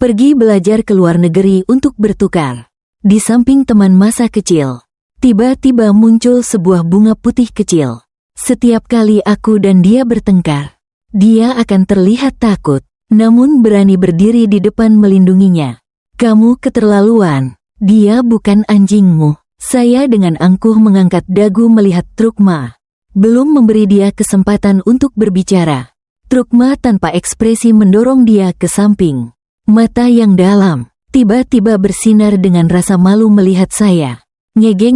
Pergi belajar ke luar negeri untuk bertukar. Di samping teman masa kecil, tiba-tiba muncul sebuah bunga putih kecil. Setiap kali aku dan dia bertengkar, dia akan terlihat takut, namun berani berdiri di depan melindunginya. Kamu keterlaluan, dia bukan anjingmu. Saya dengan angkuh mengangkat dagu melihat Trukma. Belum memberi dia kesempatan untuk berbicara. Trukma tanpa ekspresi mendorong dia ke samping. Mata yang dalam, tiba-tiba bersinar dengan rasa malu melihat saya. Ngege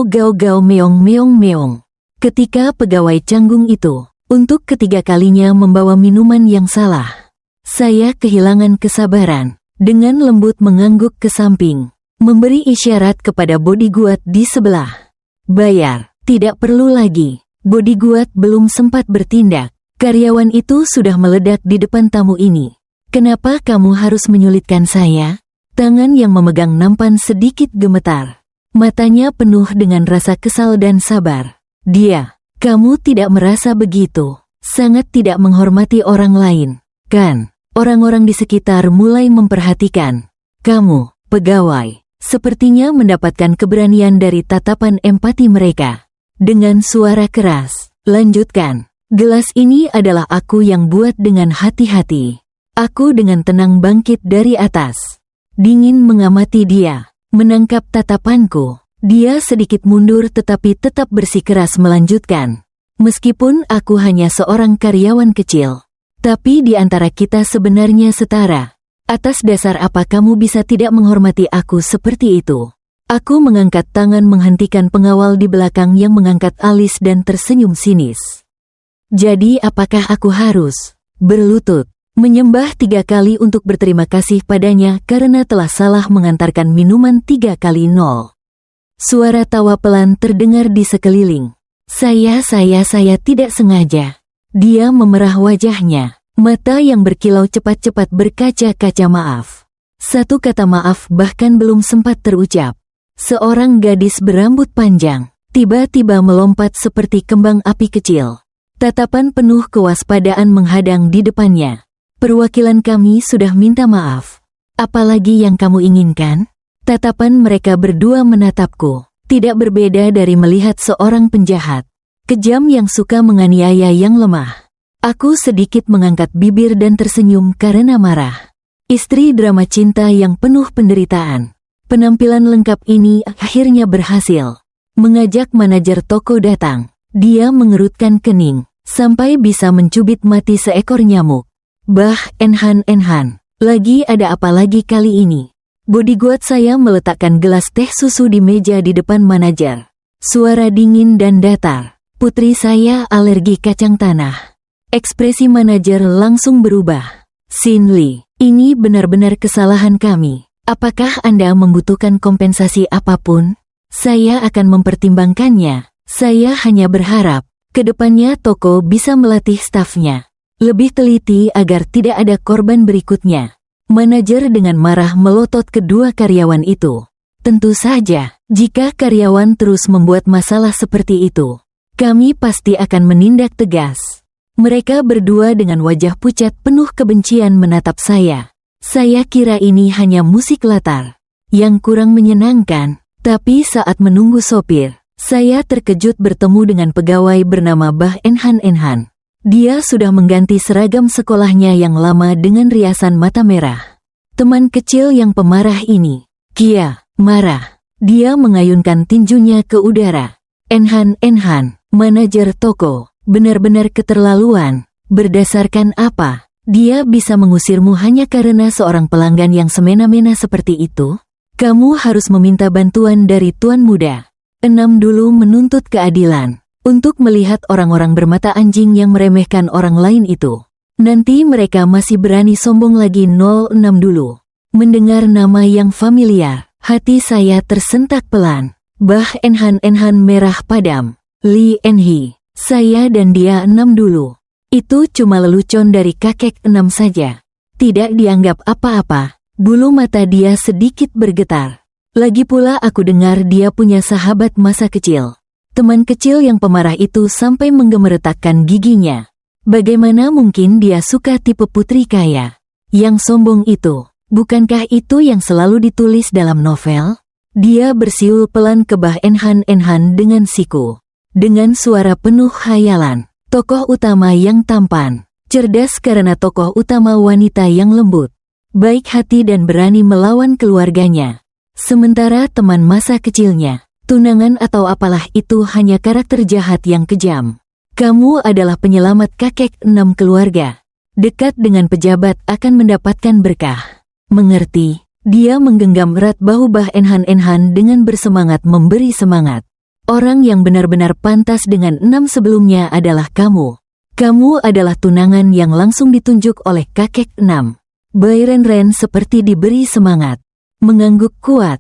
gau meong. Ketika pegawai canggung itu, untuk ketiga kalinya membawa minuman yang salah, saya kehilangan kesabaran. Dengan lembut mengangguk ke samping, memberi isyarat kepada bodyguard di sebelah. Bayar, tidak perlu lagi. Bodyguard belum sempat bertindak. Karyawan itu sudah meledak di depan tamu ini. Kenapa kamu harus menyulitkan saya? Tangan yang memegang nampan sedikit gemetar. Matanya penuh dengan rasa kesal dan sabar. Dia, kamu tidak merasa begitu? Sangat tidak menghormati orang lain, kan? Orang-orang di sekitar mulai memperhatikan. Kamu, pegawai, sepertinya mendapatkan keberanian dari tatapan empati mereka. Dengan suara keras, lanjutkan. Gelas ini adalah aku yang buat dengan hati-hati. Aku dengan tenang bangkit dari atas. Dingin mengamati dia, menangkap tatapanku. Dia sedikit mundur tetapi tetap bersikeras melanjutkan. Meskipun aku hanya seorang karyawan kecil, tapi di antara kita sebenarnya setara. Atas dasar apa kamu bisa tidak menghormati aku seperti itu? Aku mengangkat tangan menghentikan pengawal di belakang yang mengangkat alis dan tersenyum sinis. Jadi apakah aku harus berlutut, menyembah 3 kali untuk berterima kasih padanya karena telah salah mengantarkan minuman 3 kali 0? Suara tawa pelan terdengar di sekeliling. Saya tidak sengaja. Dia memerah wajahnya, mata yang berkilau cepat-cepat berkaca-kaca maaf. Satu kata maaf bahkan belum sempat terucap. Seorang gadis berambut panjang, tiba-tiba melompat seperti kembang api kecil. Tatapan penuh kewaspadaan menghadang di depannya. Perwakilan kami sudah minta maaf. Apalagi yang kamu inginkan? Tatapan mereka berdua menatapku, tidak berbeda dari melihat seorang penjahat kejam yang suka menganiaya yang lemah. Aku sedikit mengangkat bibir dan tersenyum karena marah. Istri drama cinta yang penuh penderitaan. Penampilan lengkap ini akhirnya berhasil mengajak manajer toko datang. Dia mengerutkan kening sampai bisa mencubit mati seekor nyamuk. Bah, Enhan, lagi ada apa lagi kali ini? Bodyguard saya meletakkan gelas teh susu di meja di depan manajer. Suara dingin dan datar. Putri saya alergi kacang tanah. Ekspresi manajer langsung berubah. Sin Lee, ini benar-benar kesalahan kami. Apakah Anda membutuhkan kompensasi apapun? Saya akan mempertimbangkannya. Saya hanya berharap kedepannya toko bisa melatih stafnya lebih teliti agar tidak ada korban berikutnya. Manajer dengan marah melotot kedua karyawan itu. Tentu saja, jika karyawan terus membuat masalah seperti itu, kami pasti akan menindak tegas. Mereka berdua dengan wajah pucat penuh kebencian menatap saya. Saya kira ini hanya musik latar yang kurang menyenangkan, tapi saat menunggu sopir, saya terkejut bertemu dengan pegawai bernama Bah Enhan. Dia sudah mengganti seragam sekolahnya yang lama dengan riasan mata merah. Teman kecil yang pemarah ini, Kia, marah. Dia mengayunkan tinjunya ke udara. Enhan, manajer toko, benar-benar keterlaluan. Berdasarkan apa? Dia bisa mengusirmu hanya karena seorang pelanggan yang semena-mena seperti itu? Kamu harus meminta bantuan dari tuan muda. 6 dulu menuntut keadilan. Untuk melihat orang-orang bermata anjing yang meremehkan orang lain itu. Nanti mereka masih berani sombong lagi. 06 dulu. Mendengar nama yang familiar, hati saya tersentak pelan. Bah Enhan merah padam. Lee Enhi, saya dan dia 6 dulu. Itu cuma lelucon dari kakek 6 saja. Tidak dianggap apa-apa. Bulu mata dia sedikit bergetar. Lagi pula aku dengar dia punya sahabat masa kecil. Teman kecil yang pemarah itu sampai menggemeretakkan giginya. Bagaimana mungkin dia suka tipe putri kaya Yang sombong itu, bukankah itu yang selalu ditulis dalam novel? Dia bersiul pelan ke Bah Enhan dengan siku. Dengan suara penuh khayalan, tokoh utama yang tampan, cerdas karena tokoh utama wanita yang lembut, baik hati dan berani melawan keluarganya. Sementara teman masa kecilnya, tunangan atau apalah itu hanya karakter jahat yang kejam. Kamu adalah penyelamat kakek 6 keluarga. Dekat dengan pejabat akan mendapatkan berkah. Mengerti? Dia menggenggam erat bahu Bah Enhan dengan bersemangat memberi semangat. Orang yang benar-benar pantas dengan 6 sebelumnya adalah kamu. Kamu adalah tunangan yang langsung ditunjuk oleh kakek 6. Bai Renren seperti diberi semangat. Mengangguk kuat.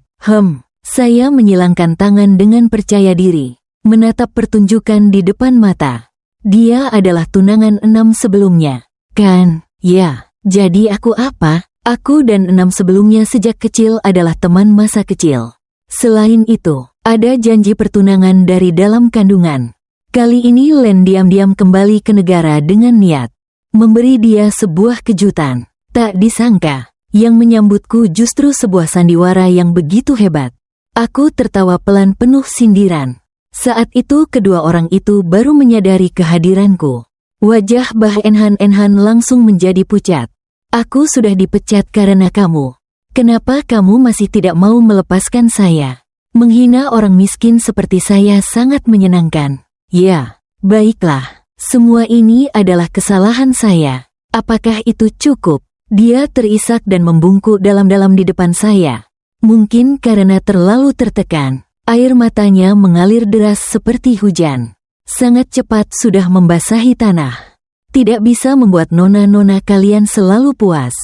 Saya menyilangkan tangan dengan percaya diri. Menatap pertunjukan di depan mata. Dia adalah tunangan 6 sebelumnya. Kan? Ya. Jadi aku apa? Aku dan 6 sebelumnya sejak kecil adalah teman masa kecil. Selain itu, ada janji pertunangan dari dalam kandungan. Kali ini Len diam-diam kembali ke negara dengan niat memberi dia sebuah kejutan. Tak disangka, yang menyambutku justru sebuah sandiwara yang begitu hebat. Aku tertawa pelan penuh sindiran. Saat itu kedua orang itu baru menyadari kehadiranku. Wajah Bah Enhan langsung menjadi pucat. Aku sudah dipecat karena kamu. Kenapa kamu masih tidak mau melepaskan saya? Menghina orang miskin seperti saya sangat menyenangkan. Ya, baiklah. Semua ini adalah kesalahan saya. Apakah itu cukup? Dia terisak dan membungkuk dalam-dalam di depan saya. Mungkin karena terlalu tertekan. Air matanya mengalir deras seperti hujan. Sangat cepat sudah membasahi tanah. Tidak bisa membuat nona-nona kalian selalu puas.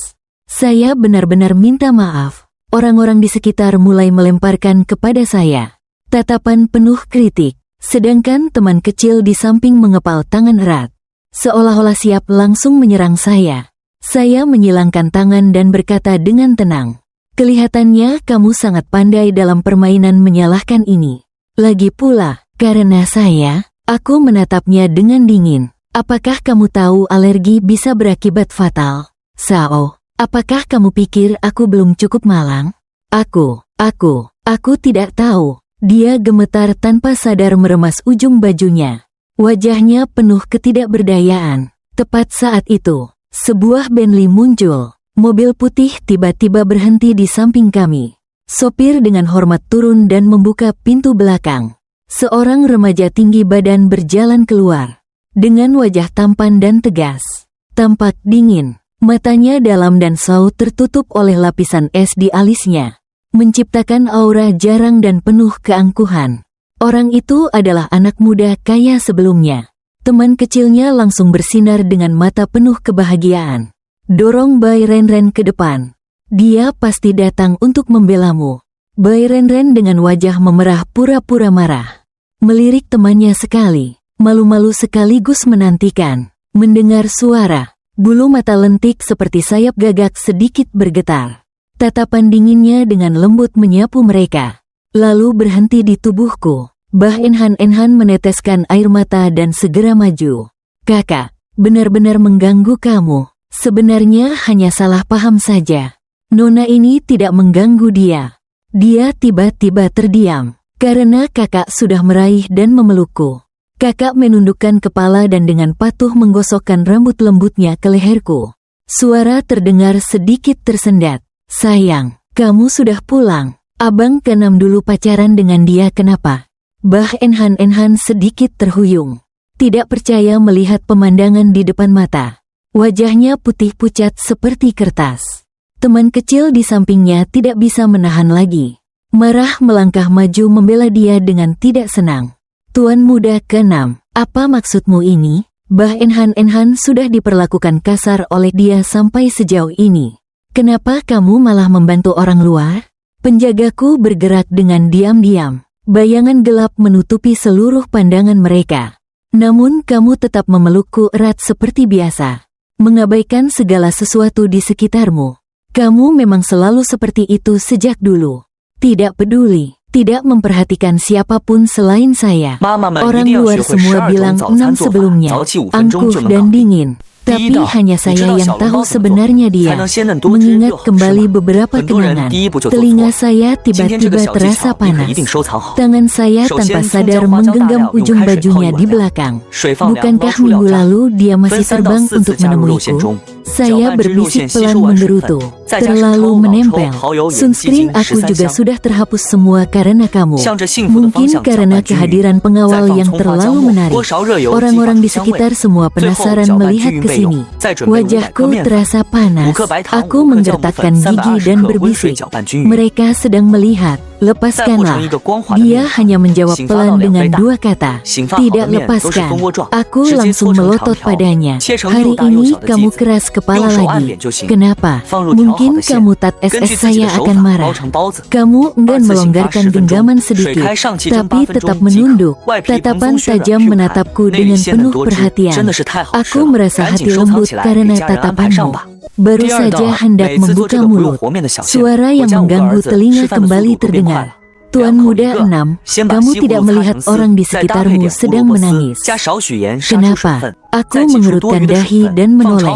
Saya benar-benar minta maaf. Orang-orang di sekitar mulai melemparkan kepada saya tatapan penuh kritik. Sedangkan teman kecil di samping mengepal tangan erat. Seolah-olah siap langsung menyerang saya. Saya menyilangkan tangan dan berkata dengan tenang. Kelihatannya kamu sangat pandai dalam permainan menyalahkan ini. Lagi pula, karena aku menatapnya dengan dingin. Apakah kamu tahu alergi bisa berakibat fatal? Sao, apakah kamu pikir aku belum cukup malang? Aku tidak tahu. Dia gemetar tanpa sadar meremas ujung bajunya. Wajahnya penuh ketidakberdayaan. Tepat saat itu, sebuah Bentley muncul. Mobil putih tiba-tiba berhenti di samping kami. Sopir dengan hormat turun dan membuka pintu belakang. Seorang remaja tinggi badan berjalan keluar. Dengan wajah tampan dan tegas. Tampak dingin. Matanya dalam dan saut tertutup oleh lapisan es di alisnya. Menciptakan aura jarang dan penuh keangkuhan. Orang itu adalah anak muda kaya sebelumnya. Teman kecilnya langsung bersinar dengan mata penuh kebahagiaan. Dorong Bai Renren ke depan. Dia pasti datang untuk membelamu. Bai Renren dengan wajah memerah pura-pura marah. Melirik temannya sekali. Malu-malu sekaligus menantikan. Mendengar suara. Bulu mata lentik seperti sayap gagak sedikit bergetar. Tatapan dinginnya dengan lembut menyapu mereka. Lalu berhenti di tubuhku. Bah Enhan meneteskan air mata dan segera maju. Kakak, benar-benar mengganggu kamu. Sebenarnya hanya salah paham saja. Nona ini tidak mengganggu dia. Dia tiba-tiba terdiam. Karena kakak sudah meraih dan memelukku. Kakak menundukkan kepala dan dengan patuh menggosokkan rambut lembutnya ke leherku. Suara terdengar sedikit tersendat. Sayang, kamu sudah pulang. Abang ke-6 dulu pacaran dengan dia kenapa? Bah Enhan sedikit terhuyung. Tidak percaya melihat pemandangan di depan mata. Wajahnya putih pucat seperti kertas. Teman kecil di sampingnya tidak bisa menahan lagi. Marah melangkah maju membela dia dengan tidak senang. Tuan muda ke-6, apa maksudmu ini? Bah Enhan sudah diperlakukan kasar oleh dia sampai sejauh ini. Kenapa kamu malah membantu orang luar? Penjagaku bergerak dengan diam-diam. Bayangan gelap menutupi seluruh pandangan mereka. Namun kamu tetap memelukku erat seperti biasa. Mengabaikan segala sesuatu di sekitarmu. Kamu memang selalu seperti itu sejak dulu. Tidak peduli. Tidak memperhatikan siapapun selain saya. Orang luar semua bilang 6 sebelumnya, angkuh dan dingin. Tapi hanya saya yang tahu sebenarnya dia. Mengingat kembali beberapa kenangan, telinga saya tiba-tiba terasa panas. Tangan saya tanpa sadar menggenggam ujung bajunya di belakang. Bukankah minggu lalu dia masih terbang untuk menemuiku? Saya berbisik pelan menggerutu. Terlalu menempel. Sunscreen aku juga sudah terhapus semua karena kamu. Mungkin karena kehadiran pengawal yang terlalu menarik. Orang-orang di sekitar semua penasaran melihat ke sini. Wajahku terasa panas. Aku menggertakkan gigi dan berbisik. Mereka sedang melihat. Lepaskanlah. Dia hanya menjawab pelan dengan dua kata. Tidak lepaskan. Aku langsung melotot padanya. Hari ini kamu keras kepala lagi. Kenapa? Mungkin kamu SS saya akan marah. Kamu enggan melonggarkan genggaman sedikit, tapi tetap menunduk. Tatapan tajam menatapku dengan penuh perhatian. Aku merasa hati lembut karena tatapanmu. Baru saja hendak membuka mulut, suara yang mengganggu telinga kembali terdengar. Tuan Muda 6, kamu tidak melihat orang di sekitarmu sedang menangis. Kenapa? Aku mengerutkan dahi dan menoleh.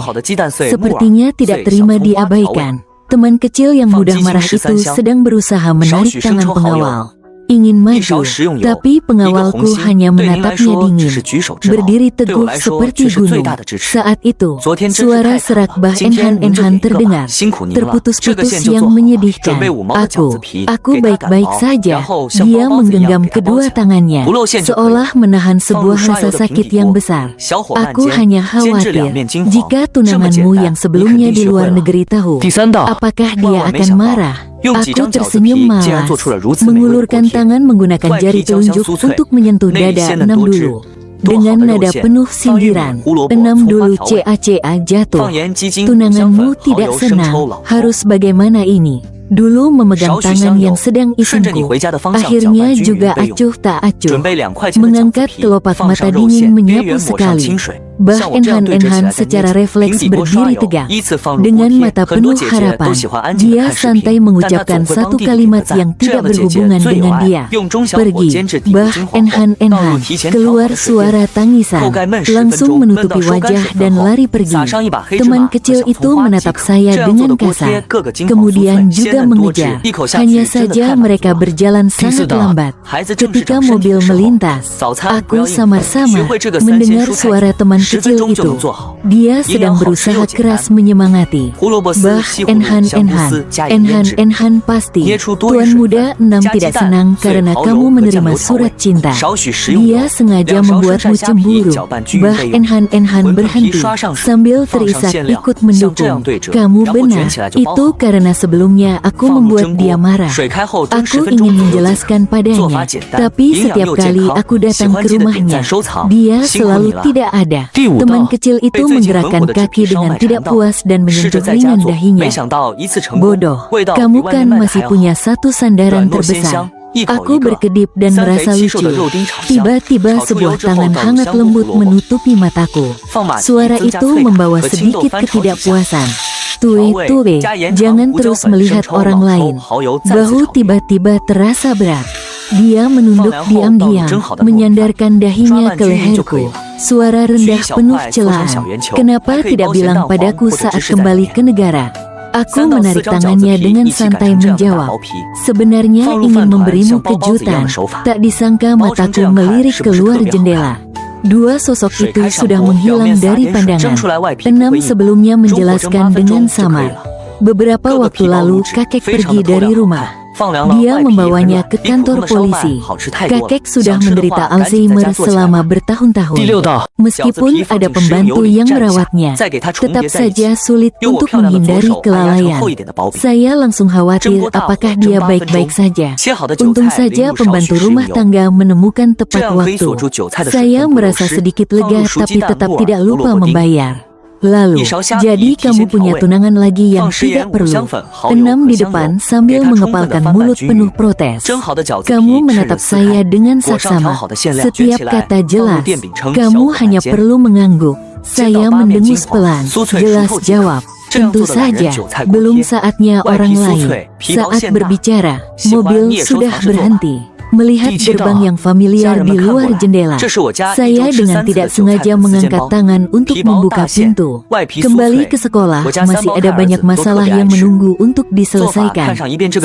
Sepertinya tidak terima diabaikan. Teman kecil yang mudah marah itu sedang berusaha menarik tangan pengawal. Ingin maju, tapi pengawalku hanya menatapnya dingin. Berdiri teguh seperti gunung. Saat itu, suara serak Bah Enhan terdengar. Terputus-putus yang menyedihkan. Aku baik-baik saja. Dia menggenggam kedua tangannya, seolah menahan sebuah rasa sakit yang besar. Aku hanya khawatir, jika tunanganmu yang sebelumnya di luar negeri tahu, apakah dia akan marah? Aku tersenyum malas, mengulurkan tangan menggunakan jari telunjuk untuk menyentuh dada 6 dulu. Dengan nada penuh sindiran, 6 dulu ca jatuh. Tunanganmu tidak senang, harus bagaimana ini? Dulu memegang tangan yang sedang isengku, akhirnya juga acuh tak acuh. Mengangkat kelopak mata dingin menyapu sekali. Bah Enhan secara refleks berdiri tegak. Dengan mata penuh harapan, dia santai mengucapkan satu kalimat yang tidak berhubungan dengan dia. Pergi. Bah Enhan keluar suara tangisan, langsung menutupi wajah dan lari pergi. Teman kecil itu menatap saya dengan kasar, kemudian juga mengejar. Hanya saja mereka berjalan sangat lambat. Ketika mobil melintas, aku samar-samar mendengar suara teman kecil itu. Dia sedang berusaha keras menyemangati. Bah Enhan pasti. Tuan Muda 6 tidak senang karena kamu menerima surat cinta. Dia sengaja membuatmu cemburu. Bah Enhan berhenti sambil terisak ikut mendukung. Kamu benar, itu karena sebelumnya aku membuat dia marah. Aku ingin menjelaskan padanya, tapi setiap kali aku datang ke rumahnya, dia selalu tidak ada. Teman kecil itu menggerakkan kaki dengan tidak puas dan menyentuh ringan dahinya. Bodoh, kamu kan masih punya satu sandaran terbesar. Aku berkedip dan merasa lucu. Tiba-tiba sebuah tangan hangat lembut menutupi mataku. Suara itu membawa sedikit ketidakpuasan. Tue, jangan terus melihat orang lain. Bahu tiba-tiba terasa berat. Dia menunduk diam-diam, menyandarkan dahinya ke leherku. Suara rendah penuh celaan. Kenapa tidak bilang padaku saat kembali ke negara? Aku menarik tangannya dengan santai menjawab. Sebenarnya ingin memberimu kejutan. Tak disangka mataku melirik keluar jendela. Dua sosok itu sudah menghilang dari pandangan. 6 sebelumnya menjelaskan dengan samar. Beberapa waktu lalu kakek pergi dari rumah. Dia membawanya ke kantor polisi. Kakek sudah menderita Alzheimer selama bertahun-tahun. Meskipun ada pembantu yang merawatnya, tetap saja sulit untuk menghindari kelalaian. Saya langsung khawatir apakah dia baik-baik saja. Untung saja pembantu rumah tangga menemukan tepat waktu. Saya merasa sedikit lega tapi tetap tidak lupa membayar. Lalu, jadi kamu punya tunangan lagi yang tidak perlu. 6 di depan sambil mengepalkan mulut penuh protes. Kamu menatap saya dengan saksama. Setiap kata jelas. Kamu hanya perlu mengangguk. Saya mendengus pelan. Jelas jawab. Tentu saja, belum saatnya orang lain. Saat berbicara, mobil sudah berhenti. Melihat gerbang yang familiar di luar jendela, saya dengan tidak sengaja mengangkat tangan untuk membuka pintu. Kembali ke sekolah, masih ada banyak masalah yang menunggu untuk diselesaikan.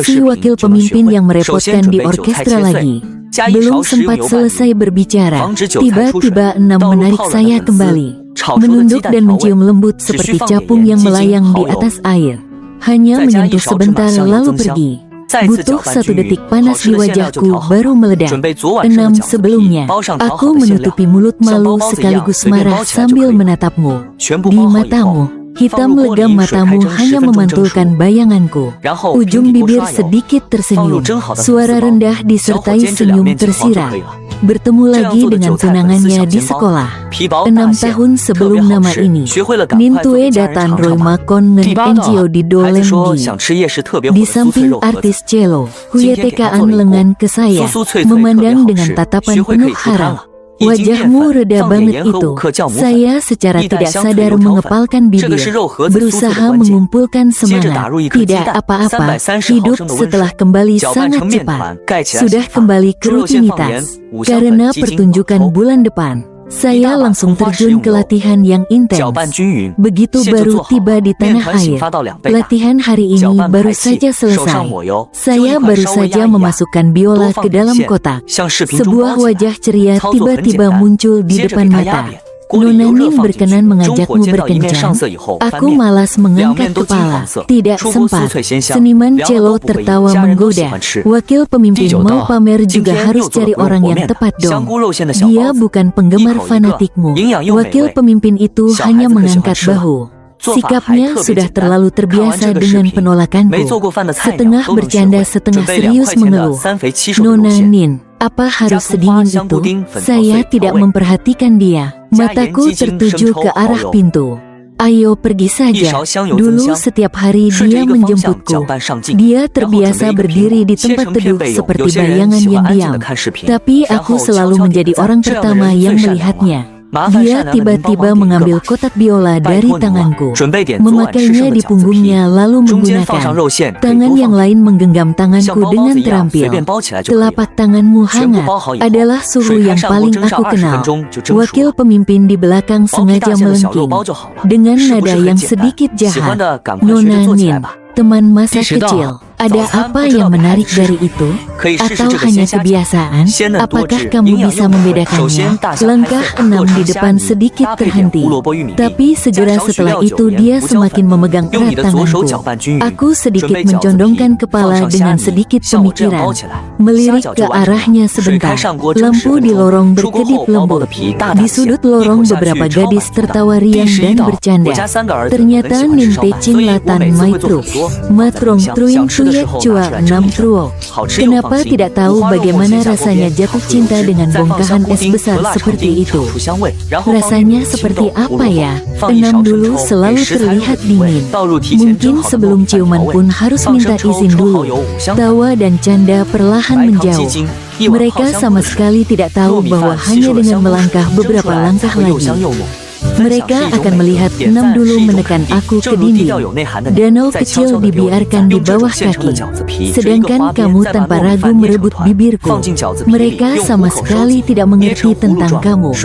Si wakil pemimpin yang merepotkan di orkestra lagi. Belum sempat selesai berbicara, tiba-tiba Enam menarik saya kembali. Menunduk dan mencium lembut seperti capung yang melayang di atas air. Hanya menyentuh sebentar lalu pergi. Butuh 1 detik panas di wajahku baru meledak. Enam sebelumnya, aku menutupi mulut malu sekaligus marah sambil menatapmu. Di matamu, hitam legam matamu hanya memantulkan bayanganku. Ujung bibir sedikit tersenyum. Suara rendah disertai senyum tersirat. Bertemu lagi dengan tunangannya di sekolah. 6 tahun sebelum nama ini, Nin Tue Datan Roy Makon Ngen NGO di Dolemdi. Di samping artis cello, Huyetekaan lengan ke saya, memandang dengan tatapan penuh harap. Wajahmu reda banget itu. Saya secara tidak sadar mengepalkan bibir, berusaha mengumpulkan semangat. Tidak apa-apa, hidup setelah kembali sangat cepat. Sudah kembali ke rutinitas. Karena pertunjukan bulan depan, saya langsung terjun ke latihan yang intens. Begitu baru tiba di tanah air, latihan hari ini baru saja selesai. Saya baru saja memasukkan biola ke dalam kotak. Sebuah wajah ceria tiba-tiba muncul di depan mata. Nona Nin berkenan mengajakmu berkencan. Aku malas mengangkat kepala. Tidak sempat. Seniman cello tertawa menggoda. Wakil pemimpin mau pamer juga harus cari orang yang tepat dong. Dia bukan penggemar fanatikmu. Wakil pemimpin itu hanya mengangkat bahu. Sikapnya sudah terlalu terbiasa dengan penolakanku. Setengah bercanda, setengah serius mengeluh. Nona Nin, apa harus sedingin itu? Saya tidak memperhatikan dia. Mataku tertuju ke arah pintu. Ayo pergi saja. Dulu setiap hari dia menjemputku. Dia terbiasa berdiri di tempat teduh seperti bayangan yang diam. Tapi aku selalu menjadi orang pertama yang melihatnya. Dia tiba-tiba mengambil kotak biola dari tanganku, memakainya di punggungnya lalu menggunakan tangan yang lain menggenggam tanganku dengan terampil. Telapak tanganmu hangat adalah suhu yang paling aku kenal. Wakil pemimpin di belakang sengaja melengking dengan nada yang sedikit jahat. Nona Nin, teman masa kecil, ada apa yang menarik dari itu? Atau hanya kebiasaan? Apakah kamu bisa membedakannya? Langkah 6 di depan sedikit terhenti. Tapi segera setelah itu dia semakin memegang erat tanganku. Aku sedikit mencondongkan kepala dengan sedikit pemikiran. Melirik ke arahnya sebentar. Lampu di lorong berkedip lembut. Di sudut lorong beberapa gadis tertawa riang dan bercanda. Ternyata Nin Te Ching Latan Maitru, Matrong Truing Tuyek Chua 6 Truo. Kenapa tidak tahu bagaimana rasanya jatuh cinta dengan bongkahan es besar seperti itu? Rasanya seperti apa ya? 6 dulu selalu terlihat dingin. Mungkin sebelum ciuman pun harus minta izin dulu. Tawa dan canda perlahan menjauh. Mereka sama sekali tidak tahu bahwa hanya dengan melangkah beberapa langkah lagi, mereka akan melihat 6 dulu menekan aku ke dinding. Danau kecil dibiarkan di bawah kaki, sedangkan kamu tanpa ragu merebut bibirku. Mereka sama sekali tidak mengerti tentang kamu.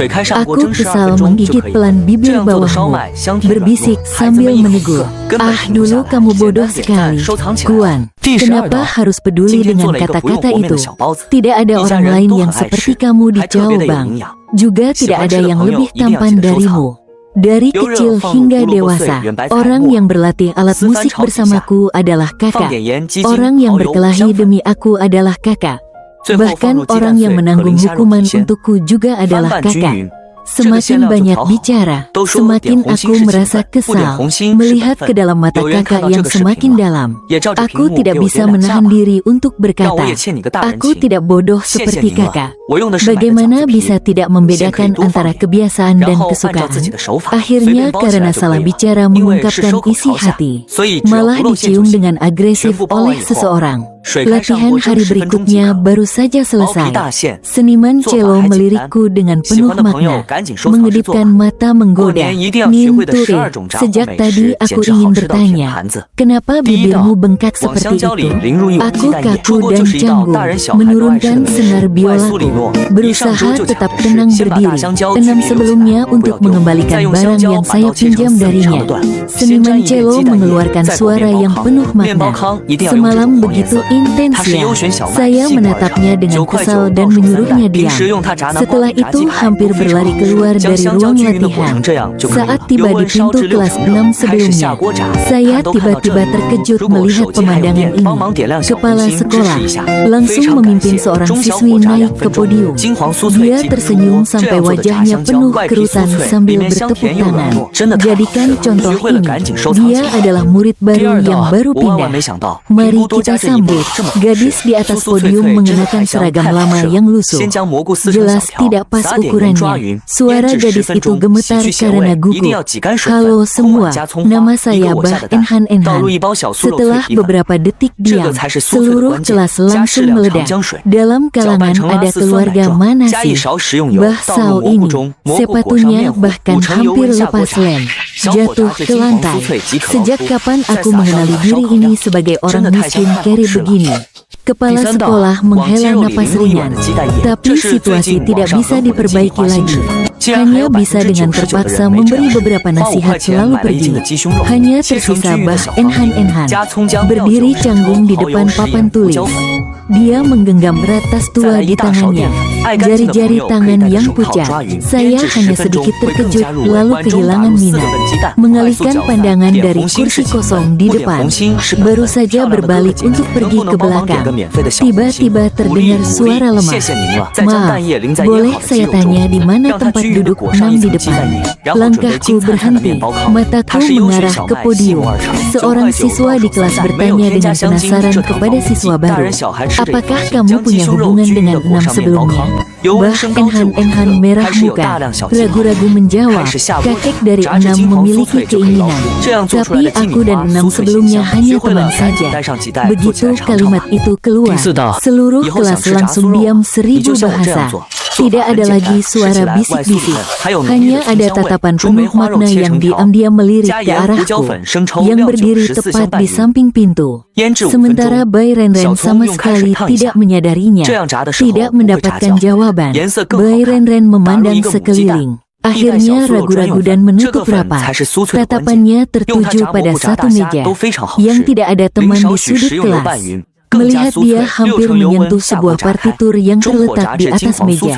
Aku kesal menggigit pelan bibir bawahmu, berbisik sambil menegur. Ah, dulu kamu bodoh sekali, Guan. Kenapa harus peduli dengan kata-kata itu? Tidak ada orang lain yang seperti kamu di Cao Bang. Juga tidak ada yang lebih tampan darimu. Dari kecil hingga dewasa, orang yang berlatih alat musik bersamaku adalah kakak. Orang yang berkelahi demi aku adalah kakak. Bahkan orang yang menanggung hukuman untukku juga adalah kakak. Semakin banyak bicara, semakin aku merasa kesal melihat ke dalam mata kakak yang semakin dalam. Aku tidak bisa menahan diri untuk berkata, aku tidak bodoh seperti kakak. Bagaimana bisa tidak membedakan antara kebiasaan dan kesukaan? Akhirnya karena salah bicara mengungkapkan isi hati, malah dicium dengan agresif oleh seseorang. Latihan hari berikutnya baru saja selesai. Seniman cello melirikku dengan penuh makna, mengedipkan mata menggoda. Nin Ture, sejak tadi aku ingin bertanya, kenapa bibirmu bengkak seperti itu? Aku kaku dan canggung, menurunkan senar biolaku, berusaha tetap tenang berdiri. Enam sebelumnya untuk mengembalikan barang yang saya pinjam darinya. Seniman cello mengeluarkan suara yang penuh makna. Semalam begitu intensnya, saya menatapnya dengan kesal dan menyuruhnya diam. Setelah itu hampir berlari keluar dari ruang latihan. Saat tiba di pintu kelas 6 sebelumnya, saya tiba-tiba terkejut melihat pemandangan ini. Kepala sekolah langsung memimpin seorang siswi naik ke podium. Dia tersenyum sampai wajahnya penuh kerutan sambil bertepuk tangan. Jadikan contoh ini, dia adalah murid baru yang baru pindah. Mari kita sambut. Gadis di atas podium mengenakan seragam lama yang lusuh. Jelas tidak pas ukurannya. Suara gadis itu gemetar karena gugup. Halo semua, nama saya Bah Enhan Enhan. Setelah beberapa detik diam, seluruh kelas langsung meledak. Dalam kalangan ada keluarga Manasi. Bah Sao ini, sepatunya bahkan hampir lepas lem, jatuh ke lantai. Sejak kapan aku mengenali diri ini sebagai orang miskin kere begini? Kepala sekolah menghela napas ringan, tapi situasi tidak bisa diperbaiki lagi. Hanya bisa dengan terpaksa memberi beberapa nasihat selalu pergi. Hanya tersisa Bah Enhan Enhan, berdiri canggung di depan papan tulis. Dia menggenggam berat tas tua di tangannya, jari-jari tangan yang pucat. Saya hanya sedikit terkejut lalu kehilangan minat. Mengalihkan pandangan dari kursi kosong di depan, baru saja berbalik untuk pergi ke belakang. Tiba-tiba terdengar suara lemah. Maaf, boleh saya tanya di mana tempat duduk 6 di depan? Langkahku berhenti, mataku mengarah ke podium. Seorang siswa di kelas bertanya dengan penasaran kepada siswa baru. Apakah kamu punya hubungan dengan 6 sebelumnya? Bah Enhan Enhan merah muka, ragu-ragu menjawab. Kakek dari 6 memiliki keinginan, tapi aku dan 6 sebelumnya hanya teman saja. Begitu kalimat itu keluar, seluruh kelas langsung diam 1000 bahasa. Tidak ada lagi suara bisik-bisik, hanya ada tatapan penuh makna yang diam-diam melirik ke arahku, yang berdiri tepat di samping pintu. Sementara Bai Renren sama sekali tidak menyadarinya, tidak mendapatkan jawaban. Bai Renren memandang sekeliling. Akhirnya ragu-ragu dan menutup rapat. Tatapannya tertuju pada satu meja, yang tidak ada teman di sudut kelas. Melihat dia hampir menyentuh sebuah partitur yang terletak di atas meja,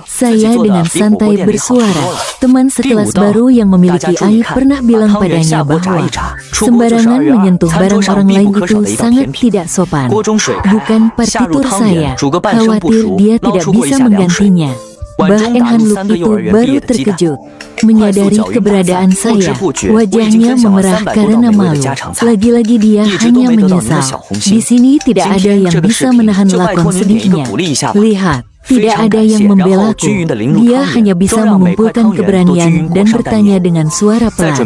saya dengan santai bersuara. Teman sekelas baru yang memiliki aib pernah bilang padanya bahwa sembarangan menyentuh barang orang lain itu sangat tidak sopan. Bukan partitur saya, khawatir dia tidak bisa menggantinya. Bah Enhan Luk itu baru terkejut. Menyadari keberadaan saya, wajahnya memerah karena malu. Lagi-lagi dia hanya menyesal. Di sini tidak ada yang bisa menahan lakon sedihnya. Lihat, tidak ada yang membelaku. Dia hanya bisa mengumpulkan keberanian dan bertanya dengan suara pelan.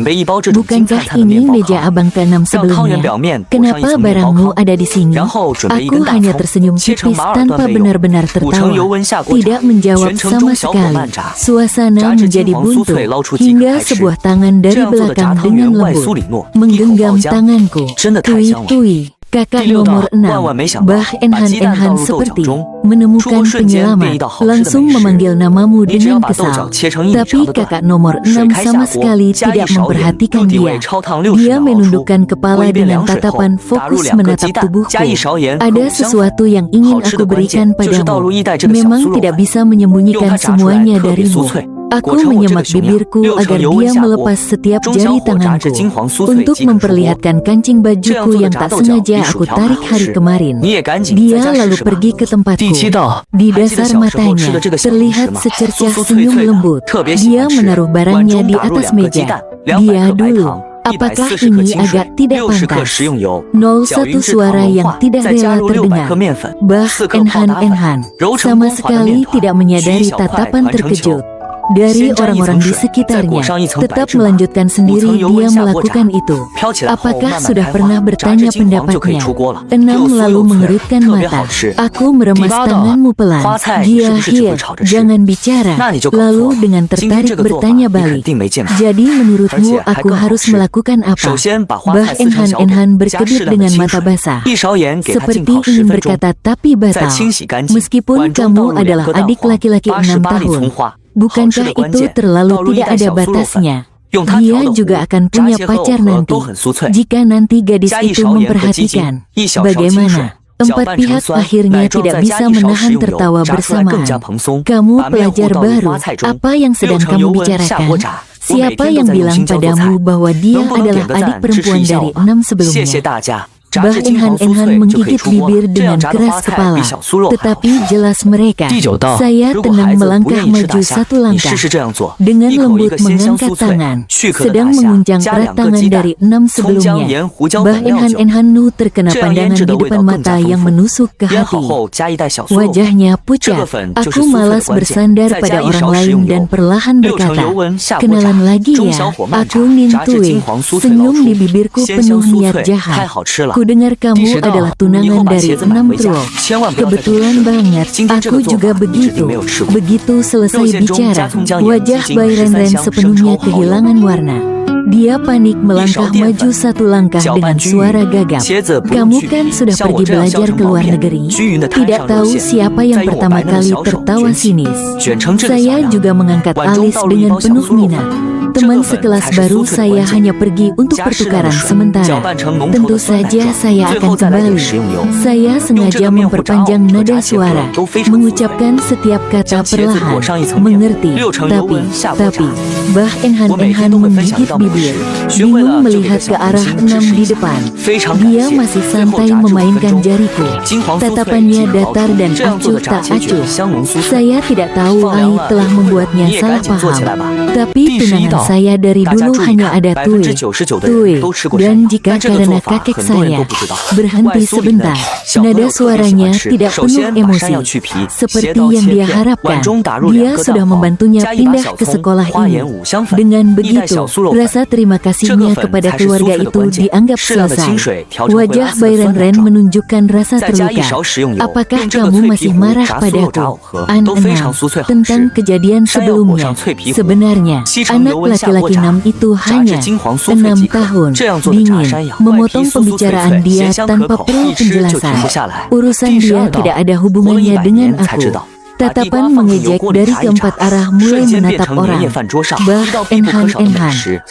Bukankah ini meja abang ke-6 sebelumnya? Kenapa barangmu ada di sini? Aku hanya tersenyum tipis tanpa benar-benar tertawa. Tidak menjawab sama sekali. Suasana menjadi buntu, hingga sebuah tangan dari belakang dengan lembut menggenggam tanganku. Tui-tui. Kakak nomor 6, Bah Enhan Enhan seperti menemukan penyelamat, langsung memanggil namamu dengan kesal. Tapi kakak nomor 6 sama sekali tidak memperhatikan dia. Dia menundukkan kepala dengan tatapan fokus menatap tubuhku. Ada sesuatu yang ingin aku berikan padamu. Memang tidak bisa menyembunyikan semuanya darimu. Aku menyemak bibirku agar dia melepas setiap jari tanganku untuk memperlihatkan kancing bajuku yang tak sengaja aku tarik hari kemarin. Dia lalu pergi ke tempatku. Di dasar matanya terlihat secercah senyum lembut. Dia menaruh barangnya di atas meja. Dia dulu. Apakah ini agak tidak pantas? 01 suara yang tidak rela terdengar. Bah Enhan Enhan sama sekali tidak menyadari tatapan terkejut. Dari orang-orang di sekitarnya, tetap melanjutkan sendiri dia melakukan itu. Apakah sudah pernah bertanya pendapatnya? 6 lalu mengerutkan mata. Aku meremas tanganmu pelan. Dia jangan bicara. Lalu dengan tertarik bertanya balik. Jadi menurutmu aku harus melakukan apa? Bah Enhan berkedip dengan mata basah. Seperti ingin berkata tapi batal. Meskipun kamu adalah adik laki-laki 6 tahun. Bukankah itu terlalu tidak ada batasnya? Dia juga akan punya pacar nanti. Jika nanti gadis itu memperhatikan, bagaimana? 4 pihak akhirnya tidak bisa menahan tertawa bersamaan. Kamu pelajar baru, apa yang sedang kamu bicarakan? Siapa yang bilang padamu bahwa dia adalah adik perempuan dari 6 sebelumnya? Bah Enhan menggigit bibir dengan keras kepala. Tetapi jelas mereka. Saya tenang melangkah maju 1 langkah. Dengan lembut mengangkat tangan. Sedang menguncang erat tangan dari 6 sebelumnya. Bah Enhan terkena pandangan di depan mata yang menusuk ke hati. Wajahnya pucat. Aku malas bersandar pada orang lain dan perlahan berkata, kenalan lagi ya, aku Nin Tue. Senyum di bibirku penuh niat jahat. Kudengar kamu adalah tunangan dari 6 Truo. Kebetulan banget, aku juga begitu. Begitu selesai bicara, wajah Bai Ren sepenuhnya kehilangan warna. Dia panik melangkah maju 1 langkah dengan suara gagap. Kamu kan sudah pergi belajar ke luar negeri? Tidak tahu siapa yang pertama kali tertawa sinis. Saya juga mengangkat alis dengan penuh minat. Teman sekelas baru saya hanya pergi untuk pertukaran sementara. Tentu saja saya akan kembali. Saya sengaja memperpanjang nada suara, mengucapkan setiap kata perlahan. Mengerti, tapi, Bah Enhan menggigit bibir, bingung melihat ke arah 6 di depan. Dia masih santai memainkan jariku. Tatapannya datar dan acuh tak acuh. Saya tidak tahu Ai telah membuatnya salah paham. Tapi tunangan saya dari dulu hanya ada Tue, dan jika karena kakek saya. Berhenti sebentar, nada suaranya tidak penuh emosi. Seperti yang dia harapkan, dia sudah membantunya pindah ke sekolah ini. Dengan begitu, rasa terima kasihnya kepada keluarga itu dianggap selesai. Wajah Bai Ren menunjukkan rasa terluka. Apakah kamu masih marah padaku? Tentang kejadian sebelumnya. Sebenarnya, anak laki-laki 6 itu hanya 6 tahun. Dingin, memotong pembicaraan dia tanpa perlu penjelasan. Urusan dia tidak ada hubungannya dengan aku. Tatapan mengejek dari keempat arah mulai menatap orang. Bah Enhan,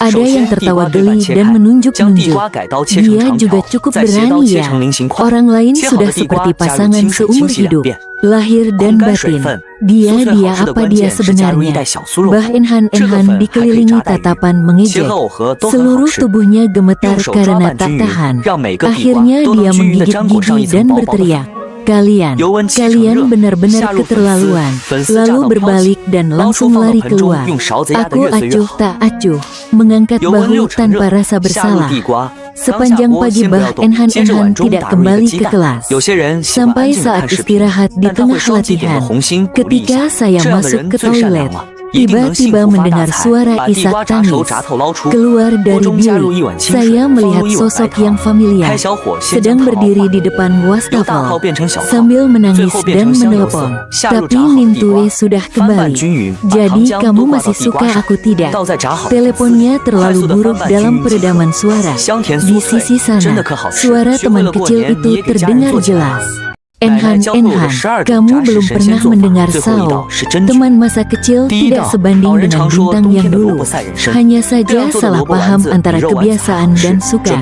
ada yang tertawa geli dan menunjuk-nunjuk. Dia juga cukup berani ya. Orang lain sudah seperti pasangan seumur hidup. Lahir dan batin. Dia apa dia sebenarnya? Bah Enhan dikelilingi tatapan mengejek. Seluruh tubuhnya gemetar karena tak tahan. Akhirnya dia menggigit gigi dan berteriak. Kalian benar-benar keterlaluan. Lalu berbalik dan langsung lari keluar. Aku acuh tak acuh, mengangkat bahu tanpa rasa bersalah. Sepanjang pagi Bah Enhan tidak kembali ke kelas. Sampai saat istirahat di tengah latihan, ketika saya masuk ke toilet, tiba-tiba mendengar suara isak tangis keluar dari bilik. Saya melihat sosok yang familiar sedang berdiri di depan wastafel sambil menangis dan menelepon. Tapi Nin Tue sudah kembali. Jadi kamu masih suka aku tidak? Teleponnya terlalu buruk dalam peredaman suara. Di sisi sana, suara teman kecil itu terdengar jelas. Enhan, kamu belum pernah mendengar Sao. Teman masa kecil tidak sebanding dengan bintang yang dulu. Hanya saja salah paham antara kebiasaan dan suka.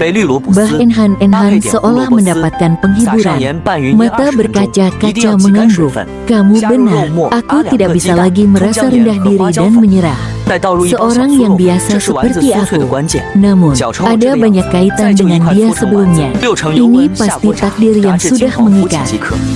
Bah Enhan seolah mendapatkan penghiburan. Mata berkaca-kaca mengangguk. Kamu benar, aku tidak bisa lagi merasa rendah diri dan menyerah. Seorang yang biasa seperti aku. Namun, ada banyak kaitan dengan dia sebelumnya. Ini pasti takdir yang sudah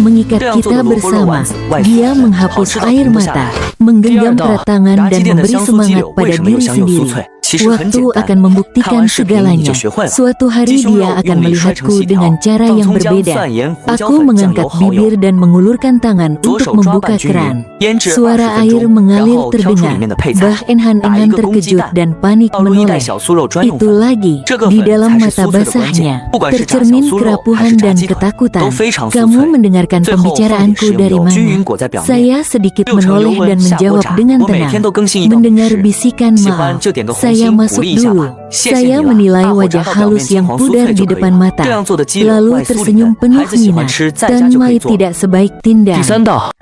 mengikat kita bersama. Dia menghapus air mata, menggenggam erat tangan dan memberi semangat pada diri sendiri. Waktu akan membuktikan segalanya. Suatu hari dia akan melihatku dengan cara yang berbeda. Aku mengangkat bibir dan mengulurkan tangan untuk membuka keran. Suara air mengalir terdengar. Bah Enhan terkejut dan panik menoleh. Itu lagi, di dalam mata basahnya tercermin kerapuhan dan ketakutan. Kamu mendengarkan pembicaraanku dari mana? Saya sedikit menoleh dan menjawab dengan tenang. Mendengar bisikan maaf, saya masuk dulu. Saya menilai wajah halus yang pudar di depan mata, lalu tersenyum penuh minat. Tan Mai tidak sebaik tindak.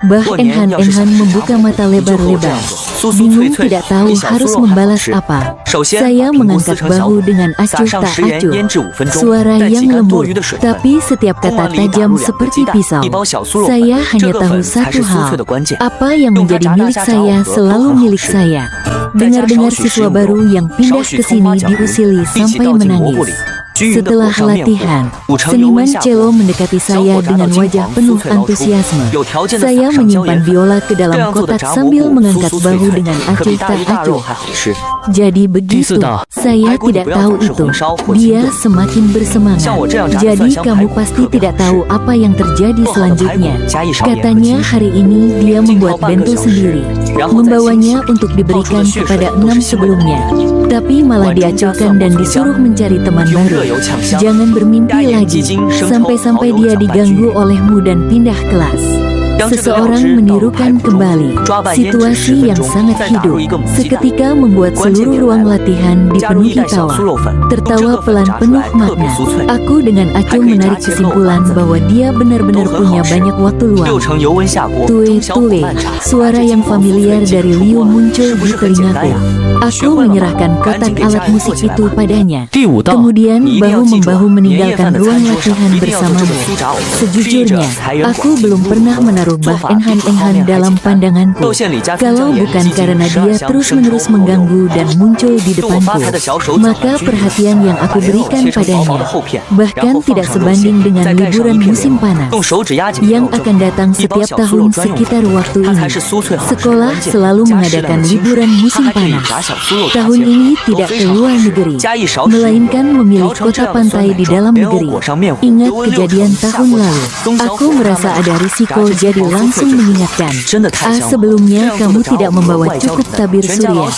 Bah Enhan membuka mata lebar-lebar. Bingung tidak tahu harus membalas apa. Saya mengangkat bahu dengan acuh tak acuh. Suara yang lembut, tapi setiap kata tajam seperti pisau. Saya hanya tahu satu hal. Apa yang menjadi milik saya selalu milik saya. Dengar-dengar siswa baru yang pindah ke sini diusili sampai menangis. Setelah latihan, seniman cello mendekati saya dengan wajah penuh antusiasme. Saya menyimpan biola ke dalam kotak sambil mengangkat bahu dengan acuh tak acuh. Jadi begitu, saya tidak tahu itu. Dia semakin bersemangat. Jadi kamu pasti tidak tahu apa yang terjadi selanjutnya. Katanya hari ini dia membuat bento sendiri, membawanya untuk diberikan kepada 6 sebelumnya. Tapi malah diacuhkan dan disuruh mencari teman baru. Jangan bermimpi lagi, sampai-sampai dia diganggu olehmu dan pindah kelas. Seseorang menirukan kembali situasi yang sangat hidup. Seketika membuat seluruh ruang latihan dipenuhi tawa. Tertawa pelan penuh makna. Aku dengan acuh menarik kesimpulan bahwa dia benar-benar punya banyak waktu luang. Tue, suara yang familiar dari Liu muncul di telingaku. Aku menyerahkan kotak alat musik itu padanya. Kemudian bahu-membahu meninggalkan ruang latihan bersamamu. Sejujurnya, aku belum pernah menaruh Bah Enhan dalam pandanganku. Kalau bukan karena dia terus-menerus mengganggu dan muncul di depanku, maka perhatian yang aku berikan padanya bahkan tidak sebanding dengan liburan musim panas yang akan datang setiap tahun sekitar waktu ini. Sekolah selalu mengadakan liburan musim panas. Tahun ini tidak ke luar negeri, melainkan memilih kota pantai di dalam negeri. Ingat kejadian tahun lalu. Aku merasa ada risiko, jadi langsung mengingatkan. Sebelumnya kamu tidak membawa cukup tabir surya.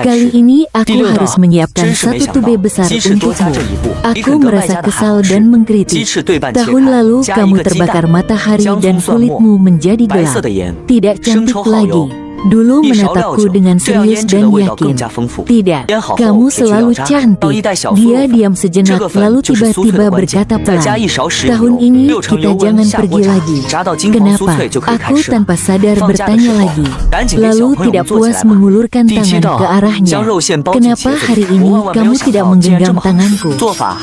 Kali ini aku harus menyiapkan satu tube besar untukmu. Aku merasa kesal dan mengkritik. Tahun lalu kamu terbakar matahari dan kulitmu menjadi gelap. Tidak cantik lagi. Dulu menatapku dengan serius dan yakin. Tidak, kamu selalu cantik. Dia diam sejenak lalu tiba-tiba berkata pelan. Tahun ini kita jangan pergi lagi. Kenapa? Aku tanpa sadar bertanya lagi. Lalu tidak puas mengulurkan tangan ke arahnya. Kenapa hari ini kamu tidak menggenggam tanganku?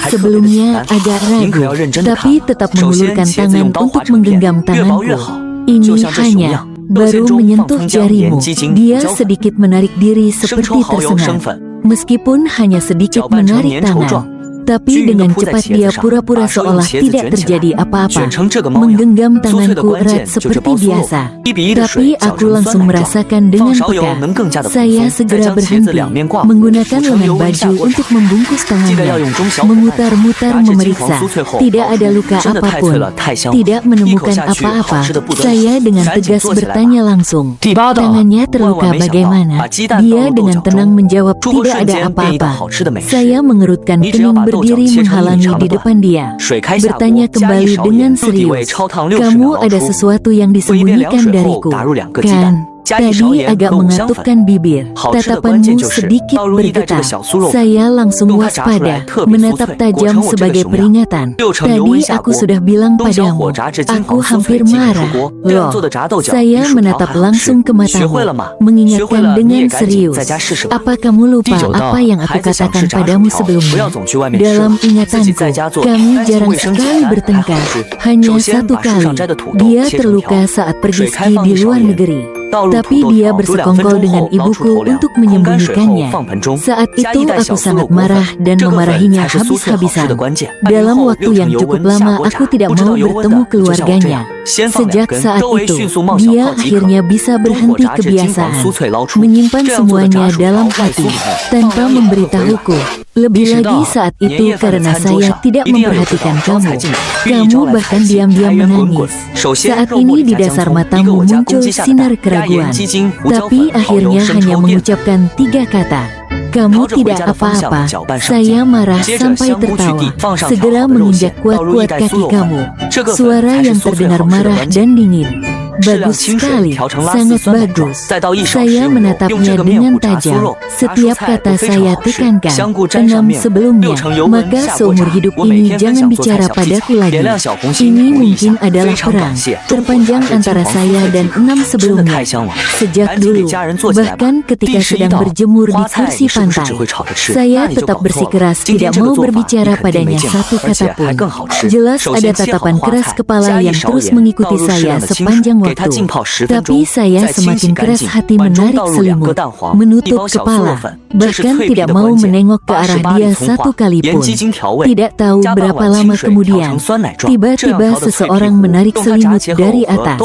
Sebelumnya agak ragu, tapi tetap mengulurkan tangan untuk menggenggam tanganku. Ini hanya baru menyentuh jarimu. Dia sedikit menarik diri seperti tersengat. Meskipun hanya sedikit menarik tangan, tapi dengan cepat dia pura-pura seolah tidak terjadi apa-apa, menggenggam tanganku erat seperti biasa. Tapi aku langsung merasakan dengan peka. Saya segera berhenti, menggunakan lengan baju untuk membungkus tangannya, memutar-mutar memeriksa. Tidak ada luka apapun, tidak menemukan apa-apa. Saya dengan tegas bertanya langsung, tangannya terluka bagaimana? Dia dengan tenang menjawab, tidak ada apa-apa. Saya mengerutkan kening berdiri menghalangi di depan dia, bertanya kembali dengan serius, kamu ada sesuatu yang disembunyikan dariku, kan? Tadi agak mengatupkan bibir, tatapanmu sedikit bergetar. Saya langsung waspada, menatap tajam sebagai peringatan. Tadi aku sudah bilang padamu, aku hampir marah. Loh, saya menatap langsung ke matamu, mengingatkan dengan serius. Apa kamu lupa apa yang aku katakan padamu sebelumnya? Dalam ingatanku, kami jarang sekali bertengkar. Hanya satu kali, dia terluka saat pergi ski di luar negeri. Tapi dia bersekongkol dengan ibuku untuk menyembunyikannya. Saat itu aku sangat marah dan memarahinya habis-habisan. Dalam waktu yang cukup lama aku tidak mau bertemu keluarganya. Sejak saat itu, dia akhirnya bisa berhenti kebiasaan menyimpan semuanya dalam hati tanpa memberitahuku. Lebih lagi saat itu karena saya tidak memperhatikan kamu. Kamu bahkan diam-diam menangis. Saat ini di dasar matamu muncul sinar keraguan. Tapi akhirnya hanya mengucapkan 3 kata. Kamu tidak apa-apa. Saya marah sampai tertawa. Segera menginjak kuat-kuat kaki kamu. Suara yang terdengar marah dan dingin. Bagus sekali, sangat bagus. Saya menatapnya dengan tajam. Setiap kata saya tekankan. 6 sebelumnya, maka seumur hidup ini jangan bicara padaku lagi. Ini mungkin adalah perang terpanjang antara saya dan 6 sebelumnya. Sejak dulu, bahkan ketika sedang berjemur di kursi pantai, saya tetap bersikeras tidak mau berbicara padanya satu kata pun. Jelas ada tatapan keras kepala yang terus mengikuti saya sepanjang waktu. Tapi saya semakin keras hati menarik selimut, menutup kepala, bahkan tidak mau menengok ke arah dia satu kali pun. Tidak tahu berapa lama kemudian, tiba-tiba seseorang menarik selimut dari atas.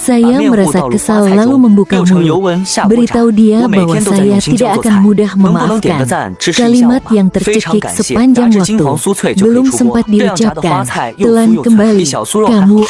Saya merasa kesal lalu membuka mulut, beritahu dia bahwa saya tidak akan mudah memaafkan. Kalimat yang tercekik sepanjang waktu, belum sempat diucapkan, telan kembali. Kamu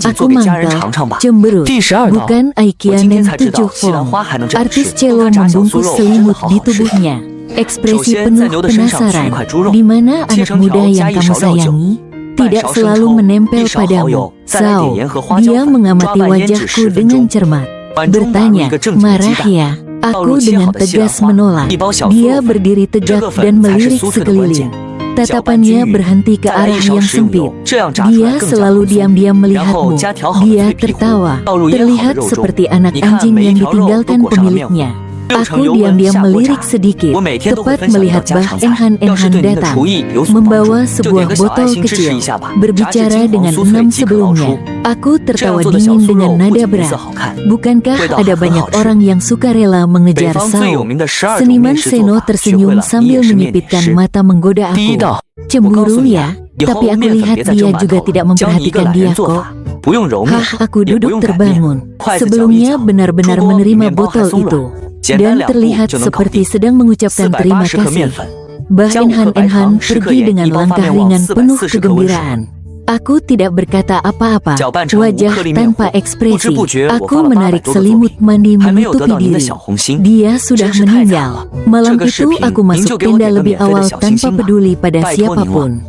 aku mangkal, cemberut. Bukan Aikianen 7 Fong. Artis cello membungkus selimut di tubuhnya. Ekspresi penuh penasaran. Di mana anak muda yang kamu sayangi? Tidak selalu menempel padamu. Sao, dia mengamati wajahku dengan cermat. Bertanya, marah ya? Aku dengan tegas menolak. Dia berdiri tegak dan melirik sekeliling. Tatapannya berhenti ke arah yang sempit. Dia selalu diam-diam melihatmu. Dia tertawa, terlihat seperti anak anjing yang ditinggalkan pemiliknya. Aku diam-diam melirik sedikit, tepat melihat Bah Enhan datang, membawa sebuah botol kecil, berbicara dengan 6 sebelumnya. Aku tertawa dingin dengan nada berat. Bukankah ada banyak orang yang sukarela mengejar Sao? Seniman Seno tersenyum sambil menyipitkan mata menggoda aku. Cemburu ya? Tapi aku lihat dia juga tidak memperhatikan dia kok. Aku duduk terbangun. Sebelumnya benar-benar menerima botol itu. Dan terlihat seperti sedang mengucapkan terima kasih. Bah Enhan pergi dengan langkah ringan penuh kegembiraan. Aku tidak berkata apa-apa, wajah tanpa ekspresi. Aku menarik selimut mandi menutupi diri. Dia sudah meninggal. Malam itu aku masuk tenda lebih awal tanpa peduli pada siapapun.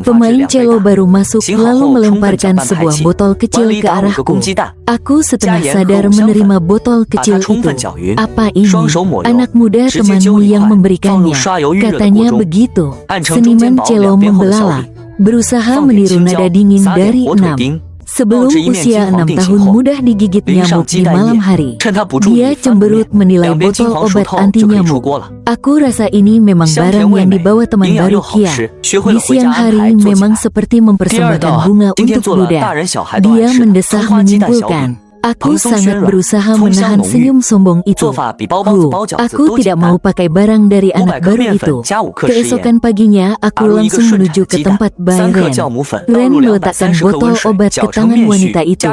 Pemain cello baru masuk lalu melemparkan sebuah botol kecil ke arahku. Aku setengah sadar menerima botol kecil itu. Apa ini? Anak muda temanmu yang memberikannya, katanya begitu. Seniman cello membelalak, berusaha meniru nada dingin dari 6. Sebelum usia 6 tahun mudah digigit nyamuk di malam hari, dia cemberut menilai botol obat anti nyamuk. Aku rasa ini memang barang yang dibawa teman baru Kia. Di siang hari memang seperti mempersembahkan bunga untuk Buddha. Dia mendesah menyimpulkan. Aku sangat berusaha menahan senyum sombong itu. Aku tidak mau pakai barang dari anak baru itu. Keesokan paginya, aku langsung menuju ke tempat Bai Ren. Ren meletakkan botol obat ke tangan wanita itu,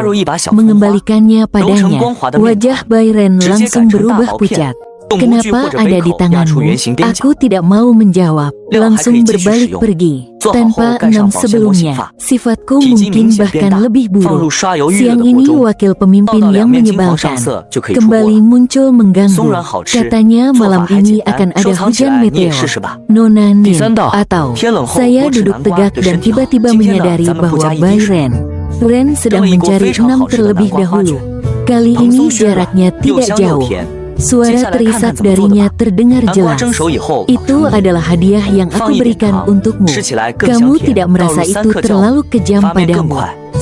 mengembalikannya padanya. Wajah Bai Ren langsung berubah pucat. Kenapa ada di tanganmu? Aku tidak mau menjawab, langsung berbalik pergi. Tanpa 6 sebelumnya, sifatku mungkin bahkan lebih buruk. Siang ini wakil pemimpin yang menyebalkan kembali muncul mengganggu. Katanya malam ini akan ada hujan meteor. Nona Nin, atau saya duduk tegak dan tiba-tiba menyadari bahwa Bai Ren sedang mencari 6 terlebih dahulu. Kali ini jaraknya tidak jauh. Suara terisak darinya terdengar jelas. Itu adalah hadiah yang aku berikan untukmu. Kamu tidak merasa itu terlalu kejam padamu?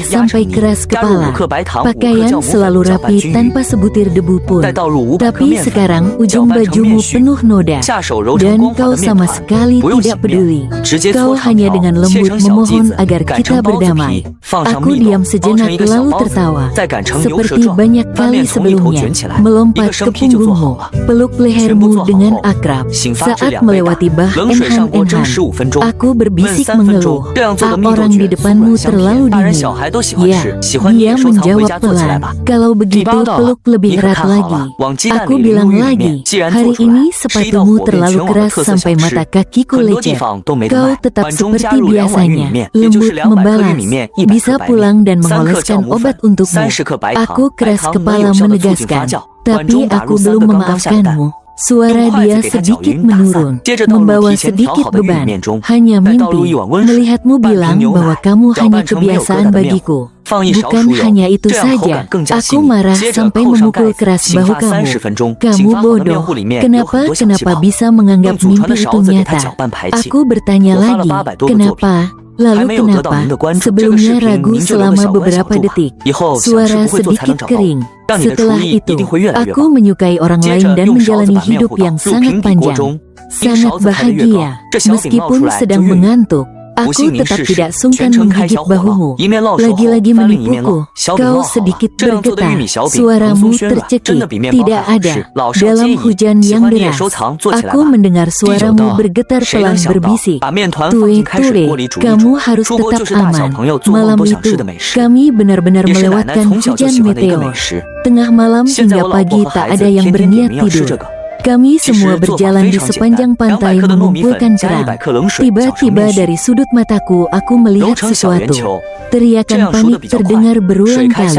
putih sampai keras 加入 kepala. 5克白糖，5克 Pakaian 酵母粉， selalu 搅拌 rapi 均匀。 tanpa sebutir debu pun. 再倒入500克 Tapi 面粉， sekarang 搅 ujung 拌成面 bajumu 絮， penuh noda. 下手揉成 Dan 光滑 kau 的面 sama 团， sekali 不用 tidak 洗面， peduli. 直接 Kau 搓长 hanya 条， dengan 切 lembut 成小剂 memohon 子， agar 擀 kita 成包子 berdamai. 皮，放上 Aku 蜜 diam 豆，包成 sejenak 一个小 lalu 包子， tertawa. 再擀成牛舌 Seperti 状， banyak 翻 kali 面从一头 sebelumnya, 卷起来，一 melompat 个 ke 生坯就做好 punggungmu, 了。 peluk 全部 lehermu 做好 dengan 后， akrab. 醒发质 Saat 2倍大， melewati bah 冷水上锅蒸 enhan-enhan, 15分钟， aku 焖 berbisik 3分钟， mengeluh. 这样做的 Ah, 蜜豆 orang di 卷松 depanmu 软香甜， terlalu 大人 dingin. 小孩都喜欢 Ya, 吃，喜欢你也 dia 收藏回 menjawab 家做起来 pelan. 吧。 Kalau 第 begitu 8道， peluk 你 lebih 可 erat 看好了， lagi. 往鸡蛋 Aku 里淋 bilang 入玉米 lagi, 面，既然 hari 做出来， ini 是一道 sepatumu 火遍 terlalu 全网的 keras 特色 sampai 小 mata 吃。 kakiku 很多地 lecet. 方都没得 Kau 卖， tetap 碗中加 seperti 入2碗玉米 biasanya, 面，也就是 lembut 200克玉 membalas. 米面，100 Bisa 克白面， pulang dan 3克酵 mengoleskan 母粉 obat untukmu. ，30克白糖， Aku 白 keras 糖能 kepala 有效地促进发 menegaskan, 酵。碗 tapi 中打 aku 入3 belum 个刚刚下的蛋， memaafkanmu. Suara dia sedikit menurun, membawa sedikit beban. Hanya mimpi, melihatmu bilang bahwa kamu hanya kebiasaan bagiku. Bukan hanya itu saja, aku marah sampai memukul keras bahu kamu. Kamu bodoh, kenapa bisa menganggap mimpi itu nyata? Aku bertanya lagi, kenapa? Lalu kenapa? Sebelumnya ragu selama beberapa detik. Suara sedikit kering. Setelah itu, aku menyukai orang lain dan menjalani hidup yang sangat panjang. Sangat bahagia. Meskipun sedang mengantuk, aku tetap tidak sungkan menggigit bahumu. Lagi-lagi menipuku. Kau sedikit bergetar. Suaramu tercekik. Tidak ada. Dalam hujan yang deras, aku mendengar suaramu bergetar pelan berbisik. Tue, kamu harus tetap aman. Malam itu, kami benar-benar melewatkan hujan meteor. Tengah malam hingga pagi tak ada yang berniat tidur. Kami semua berjalan di sepanjang pantai mengumpulkan kerang. Tiba-tiba dari sudut mataku aku melihat sesuatu. Teriakan panik terdengar berulang kali.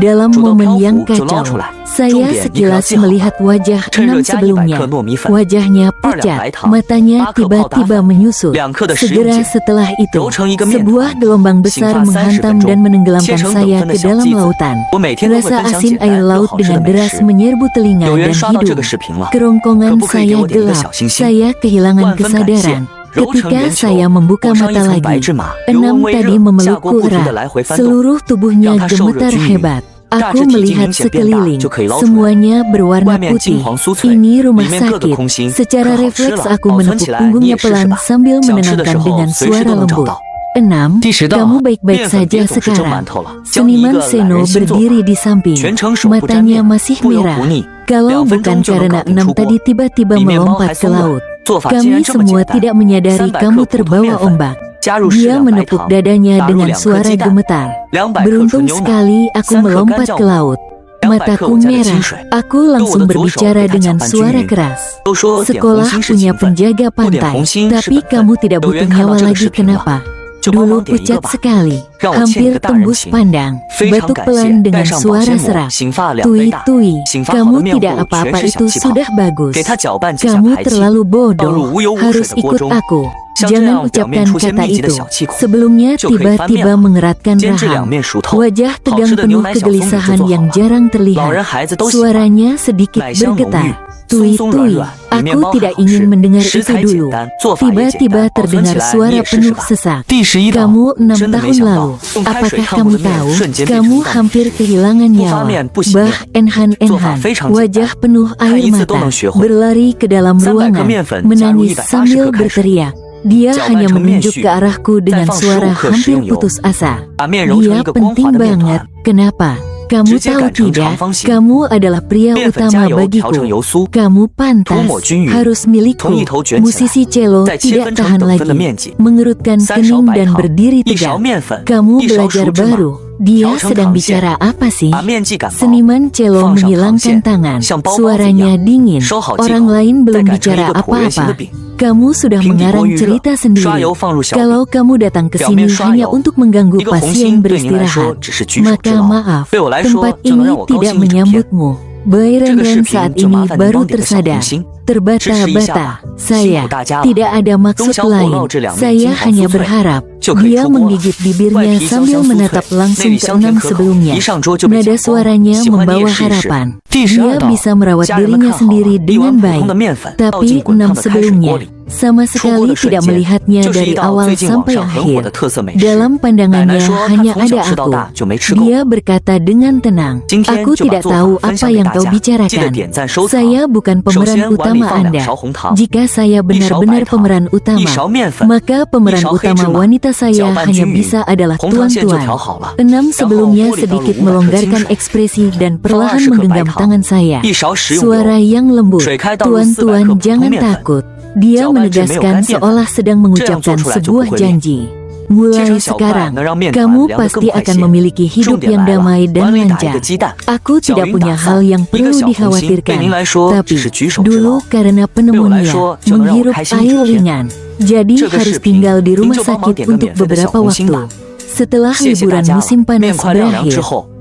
Dalam momen yang kacau, saya sekilas melihat wajah 6 sebelumnya. Wajahnya pucat, matanya tiba-tiba menyusut. Segera setelah itu, sebuah gelombang besar menghantam dan menenggelamkan saya ke dalam lautan. Rasa asin air laut dengan deras menyerbu telinga dan hidung. Kerongkongan saya gelap, saya kehilangan kesadaran. Ketika saya membuka mata lagi, 6 tadi memelukku erat. Seluruh tubuhnya gemetar hebat. Aku melihat sekeliling, semuanya berwarna putih. Ini rumah sakit. Secara refleks aku menepuk punggungnya pelan sambil menenangkan dengan suara lembut. 6. Kamu baik-baik saja sekarang. Seniman Seno berdiri di samping. Matanya masih merah. Kalau bukan karena 6 tadi tiba-tiba melompat ke laut, kami semua tidak menyadari kamu terbawa ombak. Dia menepuk dadanya dengan suara gemetar. Beruntung sekali aku melompat ke laut. Mataku merah. Aku langsung berbicara dengan suara keras. Sekolah punya penjaga pantai, tapi kamu tidak butuh nyawa lagi. Kenapa? Dulu pucat sekali, hampir tembus pandang. Batuk pelan dengan suara serak. Tui, kamu tidak apa-apa, itu sudah bagus. Kamu terlalu bodoh, harus ikut aku. Jangan ucapkan kata itu. Sebelumnya tiba-tiba mengeratkan rahang. Wajah tegang penuh kegelisahan yang jarang terlihat. Suaranya sedikit bergetar. Tui, aku tidak ingin mendengar itu dulu. Tiba-tiba terdengar suara penuh sesak. Kamu 6 tahun lalu, apakah kamu tahu, kamu hampir kehilangan nyawa. Bah Enhan, wajah penuh air mata, berlari ke dalam ruangan, menangis sambil berteriak. Dia hanya menunjuk ke arahku dengan suara hampir putus asa. Dia penting banget, kenapa? Kamu tahu tidak, kamu adalah pria utama bagiku. Kamu pantas, harus milikku. Musisi cello tidak tahan lagi, mengerutkan kening dan berdiri tegak. Kamu belajar baru. Dia sedang bicara apa sih? Seniman cello menghilangkan tangan. Suaranya dingin. Orang lain belum bicara apa-apa. Kamu sudah mengarang cerita sendiri. Kalau kamu datang ke sini hanya untuk mengganggu pasien beristirahat, maka maaf, tempat ini tidak menyambutmu. Byron saat ini baru tersadar. Terbata-bata. Saya tidak ada maksud lain. Saya hanya berharap. Dia menggigit bibirnya sambil menatap langsung ke 6 sebelumnya. Nada suaranya membawa harapan. Dia bisa merawat dirinya sendiri dengan baik. Tapi 6 sebelumnya sama sekali tidak melihatnya dari awal sampai akhir. Dalam pandangannya hanya ada aku. Dia berkata dengan tenang, aku tidak tahu apa yang kau bicarakan. Saya bukan pemeran utama Anda. Jika saya benar-benar pemeran utama, maka pemeran utama wanita saya hanya bisa adalah tuan-tuan. 6 sebelumnya sedikit melonggarkan ekspresi dan perlahan menggenggam tangan saya. Suara yang lembut, tuan-tuan jangan takut. Dia menegaskan seolah sedang mengucapkan sebuah janji. Mulai sekarang, kamu pasti akan memiliki hidup yang damai dan lancar. Aku tidak punya hal yang perlu dikhawatirkan. Tapi, dulu karena pneumonia, menghirup air ringan, jadi harus tinggal di rumah sakit untuk beberapa waktu. Setelah liburan musim panas berakhir,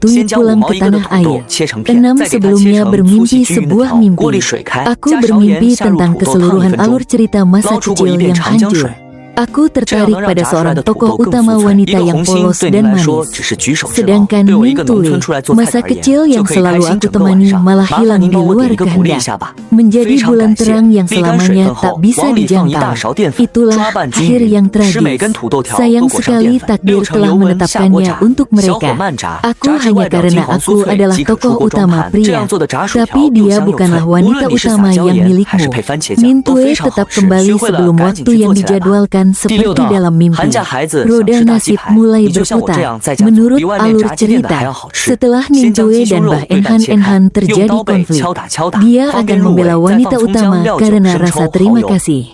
Tui 先将5 pulang 毛 ke 一个的 tanah 土豆 air. 切成片， 6 再给它切 sebelumnya 成粗细 bermimpi 均匀的 sebuah 条。锅里 mimpi. 水开， Aku 加勺盐 bermimpi 下入 tentang 土豆烫 keseluruhan 1分 alur 钟， cerita masa 捞出过 kecil 一遍 yang 长江 hancur. 水。 Aku 这样 tertarik 能让 pada 炸出来 seorang 的土 tokoh 豆更 utama 酥脆。一 wanita 个 yang 红心 polos 对 dan 您来说 manis. 只是举手之劳， Sedangkan 对我一 Min 个农 Tule, 村出来做菜 masa 的而言， kecil 就 yang 可以开 selalu 心 aku 整个晚 temani 上。 malah 麻烦 hilang 您 di 帮我 luar 点一个鼓励一 kehendak. 下吧。 Menjadi 非常 bulan 感谢。 terang yang 沥干水 selamanya 分后， tak bisa 往里放一 dijangkau. 大勺淀粉， Itulah 抓拌均 akhir 匀， yang 使每根 tragis. 土豆条 Sayang 都裹上 sekali 淀粉。 takdir 6成 telah 油温下锅 menetapkannya 炸， untuk 小火 mereka. 慢炸， Aku 炸至 hanya 外表 karena 金黄酥 aku 脆 adalah 即可出 tokoh 锅装 utama 盘。这 pria. 样做的炸薯条 Tapi 又 dia 香又脆， bukanlah 无 wanita 论你是撒 utama 椒 yang 盐还是 milikmu. 配番茄酱， Min 都 Tue 非常好 tetap 吃。 kembali 学会了 sebelum 赶紧 waktu 去 yang 做起来吧。 dijadwalkan 第六 seperti 道， dalam 寒 mimpi. 假孩子想 Roda 吃大鸡 nasib 排， mulai 你就像我这 berputar. 样在家做， Menurut 比外面 alur 炸鸡店的还要 cerita, 好吃。 setelah 先 Nin 将 Tue 鸡 dan 胸肉 Bah 对半 Enhan 切开， Enhan 用 terjadi 刀背 konflik. 敲打敲打， Dia 放 akan 边入味， membela 再 wanita 放葱姜 utama 料酒、 karena 生 rasa 抽、蚝 terima 油。 kasih.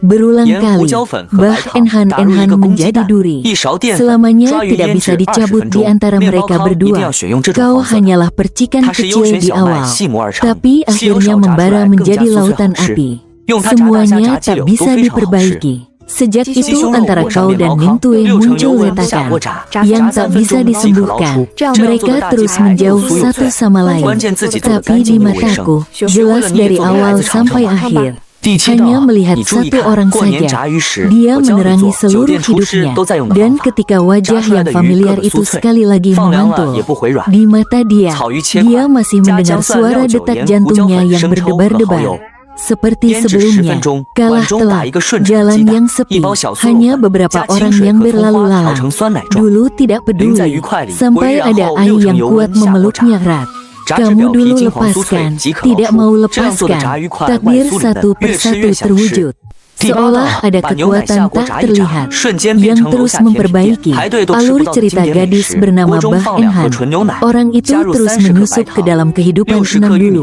Berulang 盐、胡 kali, 椒粉和白 Bah 糖 Enhan 打入一 Enhan 个公鸡 menjadi 蛋， duri. 一勺淀粉， Selamanya 抓匀 tidak 腌 bisa 制20 dicabut 分 di 钟。 antara 面包 mereka 糠一定 berdua. 要选用这种 Kau 黄色的。 hanyalah percikan 它是优 kecil 选 di 小麦， awal, 细磨而成， tapi 细油 akhirnya 少炸出来 membara 更加 menjadi 酥脆好 lautan 吃。 api. 用它炸大虾、 Semuanya 炸鸡 tak 柳都 bisa 非常好吃。 diperbaiki. Sejak itu antara kau dan Nintui muncul retakan yang tak bisa disembuhkan. Mereka terus menjauh satu sama lain. Tapi di mataku, jelas dari awal sampai akhir, hanya melihat satu orang saja. Dia menerangi seluruh hidupnya. Dan ketika wajah yang familiar itu sekali lagi memantul di mata dia masih mendengar suara detak jantungnya yang berdebar-debar. Seperti sebelumnya, kalah telak, jalan yang sepi, hanya beberapa orang yang berlalu lalang. Dulu tidak peduli, sampai ada air yang kuat memeluknya erat. Kamu dulu lepaskan, tidak mau lepaskan. Takdir satu persatu terwujud. Seolah ada kekuatan tak terlihat yang terus memperbaiki alur cerita gadis bernama Bah Enhan. Orang itu terus menyusup ke dalam kehidupan Enam dulu.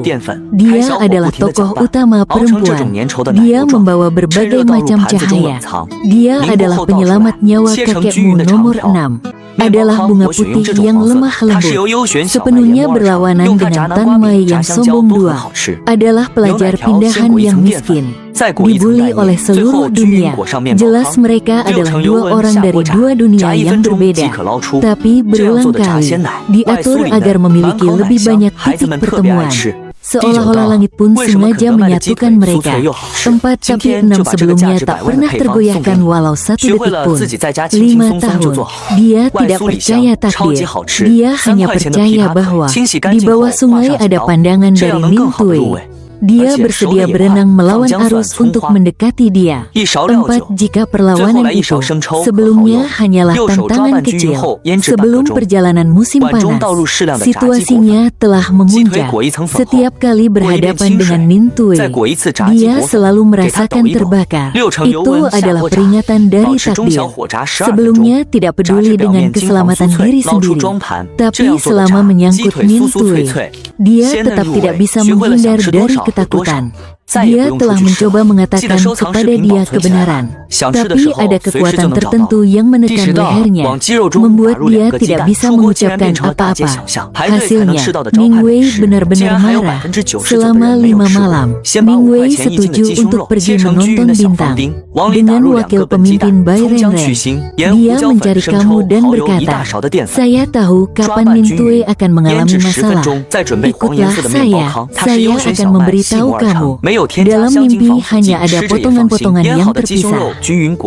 Dia adalah tokoh utama perempuan. Dia membawa berbagai macam cahaya. Dia adalah penyelamat nyawa kakekmu nomor 6. Adalah bunga putih yang lemah lembut, sepenuhnya berlawanan dengan Tan Mai yang sombong dua. Adalah pelajar pindahan yang miskin, dibully oleh seluruh dunia. Jelas mereka adalah dua orang dari dua dunia yang berbeda, tapi berulang kali diatur agar memiliki lebih banyak titik pertemuan. Seolah-olah langit pun sengaja menyatukan mereka. 4 tapi 6 sebelumnya tak pernah tergoyahkan walau satu detik pun. 5 tahun, dia tidak percaya takdir. Dia hanya percaya bahwa di bawah sungai ada pandangan dari Nintui. Dia bersedia berenang melawan arus untuk mendekati dia. 4 jika perlawanan itu sebelumnya hanyalah tantangan kecil. Sebelum perjalanan musim panas, situasinya telah memuncak. Setiap kali berhadapan dengan Nintui, dia selalu merasakan terbakar. Itu adalah peringatan dari takdir. Sebelumnya tidak peduli dengan keselamatan diri sendiri, tapi selama menyangkut Nintui, dia tetap tidak bisa menghindar dari ketakutan. Dia telah mencoba mengatakan kepada dia kebenaran, tapi ada kekuatan tertentu yang menekan lehernya, membuat dia tidak bisa mengucapkan apa-apa. Hasilnya, Ning Wei benar-benar marah. Selama 5 malam, Ning Wei setuju untuk pergi menonton bintang dengan wakil pemimpin Bai Renren. Dia mencari kamu dan berkata, saya tahu kapan Nintui akan mengalami masalah. Ikutlah saya akan memberitahu kamu. Dalam mimpi hanya ada potongan-potongan yang terpisah.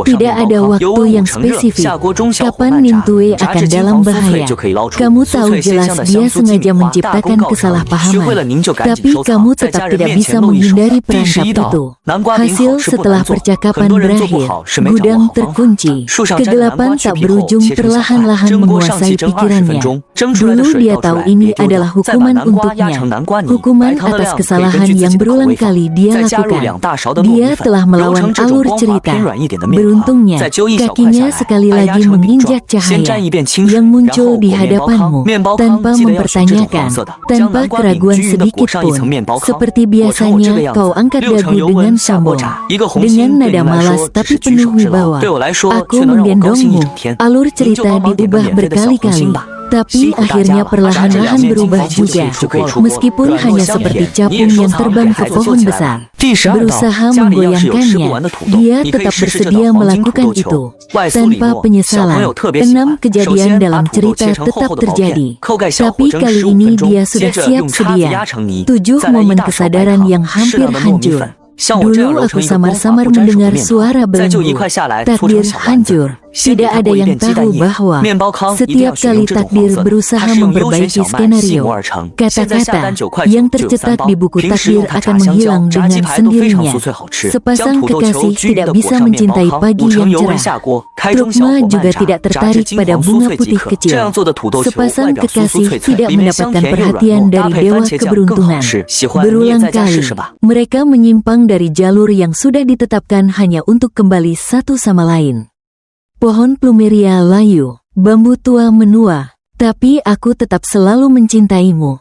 Tidak ada waktu yang spesifik kapan Nintui akan dalam bahaya. Kamu tahu jelas dia sengaja menciptakan kesalahpahaman, tapi kamu tetap tidak bisa menghindari perangkap itu. Hasil setelah percakapan berakhir, gudang terkunci. Kegelapan tak berujung perlahan-lahan menguasai pikirannya. Dulu dia tahu ini adalah hukuman untuknya, hukuman atas kesalahan yang berulang kali dia lakukan. Dia telah melawan alur cerita. Beruntungnya, kakinya sekali lagi menginjak cahaya yang muncul di hadapanmu tanpa mempertanyakan, tanpa keraguan sedikit pun. Seperti biasanya, kau angkat dagu dengan sombong, dengan nada malas tapi penuh wibawa. Aku menggendongmu. Alur cerita diubah berkali-kali, tapi akhirnya perlahan-lahan berubah juga. Meskipun hanya seperti capung yang terbang ke pohon besar, berusaha menggoyangkannya, dia tetap bersedia melakukan itu tanpa penyesalan. 6 kejadian dalam cerita tetap terjadi, tapi kali ini dia sudah siap sedia. 7 momen kesadaran yang hampir hancur. Dulu aku samar-samar mendengar suara belenggu. Takdir hancur. Tidak ada yang tahu bahwa setiap kali takdir berusaha memperbaiki skenario, kata-kata yang tercetak di buku takdir akan menghilang dengan sendirinya. Sepasang kekasih tidak bisa mencintai pagi yang cerah. Trukma juga tidak tertarik pada bunga putih kecil. Sepasang kekasih tidak mendapatkan perhatian dari dewa keberuntungan. Berulang kali, mereka menyimpang dari jalur yang sudah ditetapkan hanya untuk kembali satu sama lain. Pohon plumeria layu, bambu tua menua, tapi aku tetap selalu mencintaimu.